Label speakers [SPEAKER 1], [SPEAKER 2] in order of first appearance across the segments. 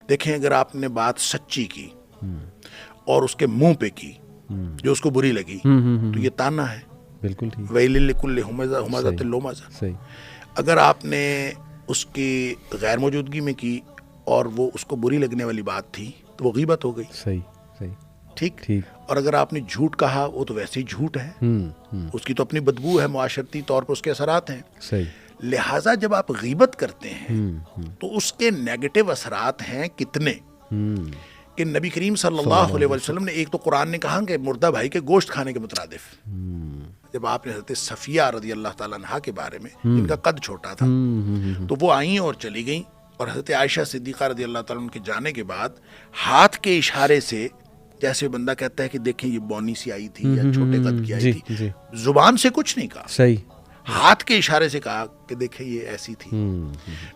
[SPEAKER 1] देखें, अगर आपने बात सच्ची की और उसके मुंह पे की जो उसको बुरी लगी तो ये ताना है।
[SPEAKER 2] बिल्कुल ठीक।
[SPEAKER 1] वैलिल लिकुल्लि हुमज़तिल लुमज़ा।
[SPEAKER 2] सही।
[SPEAKER 1] अगर आपने उसकी गैर मौजूदगी में की और वो उसको बुरी लगने वाली बात थी तो वो गीबत हो गई।
[SPEAKER 2] सही सही।
[SPEAKER 1] ठीक।
[SPEAKER 2] ठीक।
[SPEAKER 1] और अगर आपने झूठ कहा वो तो वैसे ही झूठ है, उसकी तो अपनी बदबू है, मुआशरती तौर पर उसके असरात हैं।
[SPEAKER 2] सही।
[SPEAKER 1] लिहाजा जब आप गीबत करते हैं तो उसके नेगेटिव असरात हैं कितने कि नबी करीम सल्लल्लाहु अलैहि वसल्लम ने, एक तो कुरान ने कहा कि मुर्दा भाई के गोश्त खाने के मुतरादिफ। जब आपने हज़रत सफ़िया रज़ी अल्लाह ताला अन्हा के बारे में, जिनका कद छोटा था, तो वो आई और चली गई और हज़रत आयशा सिद्दीक़ा रज़ी अल्लाह ताला उनके जाने के बाद हाथ के इशारे से, जैसे बंदा कहता है कि देखें ये बौनी सी आई थी या छोटे कद की आई थी, जुबान से कुछ नहीं कहा,
[SPEAKER 2] सही,
[SPEAKER 1] हाथ के इशारे से कहा कि देखें ये ऐसी थी।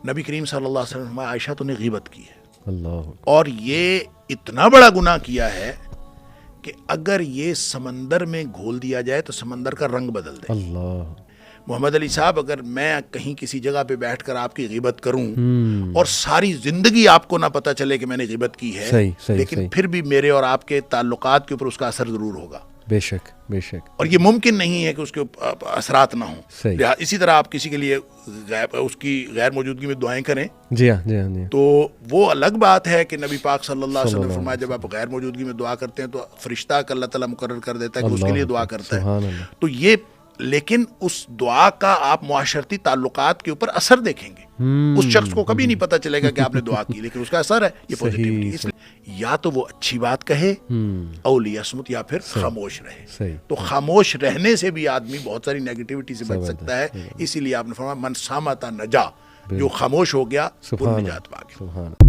[SPEAKER 1] नबी करीम सल्लल्लाहु अलैहि वसल्लम, आयशा तूने गीबत की है,
[SPEAKER 2] अल्लाह,
[SPEAKER 1] और ये इतना बड़ा गुनाह किया है कि अगर ये समंदर में घोल दिया जाए तो समंदर का रंग बदल दे।
[SPEAKER 2] अल्लाह।
[SPEAKER 1] मोहम्मद अली साहब, अगर मैं कहीं किसी जगह पे बैठकर आपकी गीबत करूं और सारी जिंदगी आपको ना पता चले कि मैंने गीबत की है,
[SPEAKER 2] सही, सही,
[SPEAKER 1] लेकिन
[SPEAKER 2] सही।
[SPEAKER 1] फिर भी मेरे और आपके ताल्लुकात के ऊपर उसका असर जरूर होगा।
[SPEAKER 2] बेशक बेशक।
[SPEAKER 1] और ये मुमकिन नहीं है कि उसके असरात ना
[SPEAKER 2] सही।
[SPEAKER 1] हो। इसी तरह आप किसी के लिए उसकी गैर मौजूदगी में दुआएं करें,
[SPEAKER 2] जी हाँ, जी हाँ, जी हाँ।
[SPEAKER 1] तो वो अलग बात है कि नबी पाक सल्लल्लाहु अलैहि वसल्लम फरमाया जब आप गैर मौजूदगी में दुआ करते हैं तो फरिश्ता का अल्लाह ताला मुकर्रर कर देता है कि उसके लिए दुआ करता है।
[SPEAKER 2] सुभान अल्लाह।
[SPEAKER 1] तो ये, लेकिन उस दुआ का आप मुआशरती ताल्लुकात के ऊपर असर देखेंगे। उस शख्स को कभी नहीं पता चलेगा कि आपने दुआ की, लेकिन उसका असर है ये पॉजिटिविटी। इसलिए या तो वो अच्छी बात कहे औ लियस्मुत, या फिर खामोश रहे।
[SPEAKER 2] सही।
[SPEAKER 1] तो खामोश रहने से भी आदमी बहुत सारी नेगेटिविटी से बच सकता है। इसीलिए आपने फरमाया मन सामता नजा, जो खामोश हो गया वो निजात पा गया।
[SPEAKER 2] सुभान।